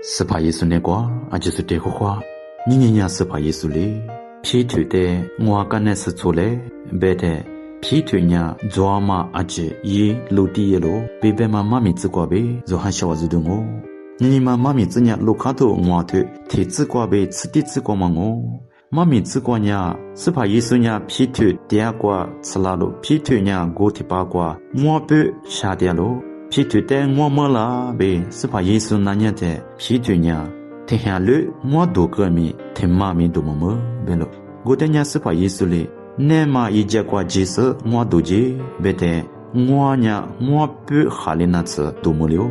斯帕耶稣那瓜阿就是这个话，你斯帕耶稣哩，皮腿的我干那是错嘞，别的皮腿呢，做嘛阿姐伊路地耶咯，别别嘛妈咪子瓜呗，就喊小娃子的我，你嘛妈咪子呢路卡头我腿，铁子瓜呗，吃地子瓜嘛我。妈咪子瓜呢，斯帕耶稣呢皮腿第二瓜吃拉咯，皮腿呢过第八瓜，我不下掉咯。皮腿的我没啦呗，斯帕耶稣那年的皮腿呢，天下路我多个米，天妈咪多么么呗咯。我的呢斯帕耶稣哩，那么一节瓜几时我都接，别的我呢我不哈里那次多么了。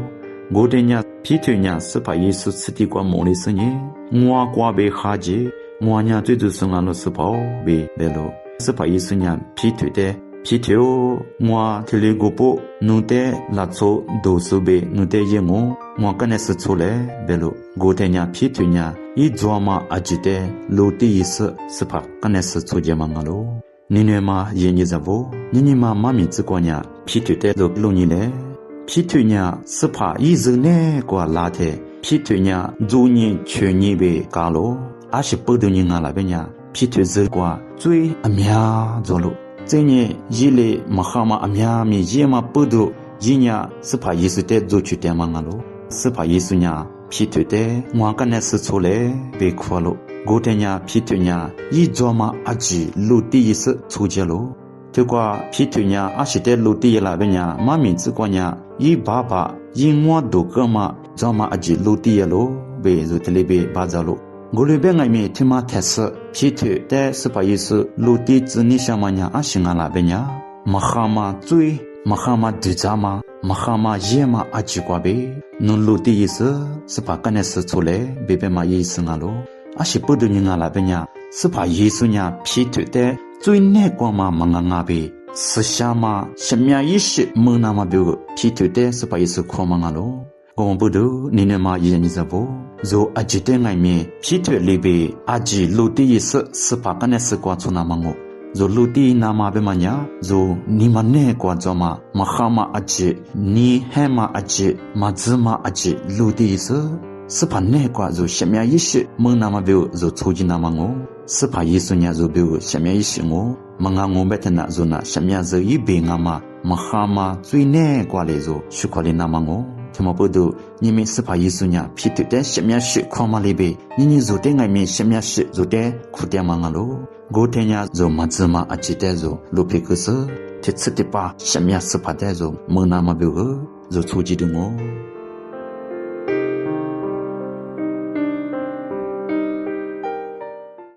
我的呢皮腿呢斯帕耶稣吃的瓜莫里是呢，我瓜被哈接。我呢最就是俺老师跑呗咯，是把意思呢皮腿的皮腿哦，我体力过不，弄得拉错都是呗，弄得也我跟那是错嘞呗咯，我的呢皮腿呢一做嘛阿记得路地意思是把跟那是错节嘛俺咯，你嘛也你在不，你嘛妈咪子过呢皮腿的都路你嘞，皮腿呢是怕一直呢过拉的，皮腿呢做你全你呗搞咯。阿是不得人啊那边呀，皮腿子瓜最阿苗走路，这呢一类马哈嘛阿苗咪也嘛不得，一呢是怕耶稣的做去点嘛咯，是怕耶稣呢皮腿的我跟那是错嘞被苦了，我的呢皮腿呢一做嘛阿吉路地也是错结了，这个皮腿呢阿是的路地那边呢，妈咪子瓜呢一爸爸一我都个嘛做嘛阿吉路地了，被就这里被巴着了。我里边外面听嘛特色，皮腿的是把意思陆地子你想嘛呀，阿行啊那边呀，马哈嘛最，马哈嘛对扎嘛，马哈嘛也嘛阿吉瓜呗，侬陆地意思是把干那事出来，别别嘛意思啊咯，阿是不对人啊那边呀，是把意思呀皮腿的最难过嘛忙啊呗，是想嘛什么意思没那么别个皮腿的是把意思苦嘛啊咯。我不都你那么一你在不？就阿吉的外面皮腿里边阿吉陆地意思是把干那事瓜出那么我，就陆地那么别么呀？就你们那瓜做嘛？马哈嘛阿吉，你还嘛阿吉，马子嘛阿吉陆地意思是把那瓜就什么意思？没那么别就出去那么我，是把意思呢就别什么意思我？忙啊我白天那就那什么就一边啊嘛，马哈嘛最那瓜来就去考虑那么我。听么不都？你们是怕耶稣呢？皮头的什么事看嘛里边？你做的外面什么事做的苦点嘛咯？我天呀，做嘛子嘛阿记得做，路皮克斯，这次的吧什么事怕的做，没那么别个做出去的我。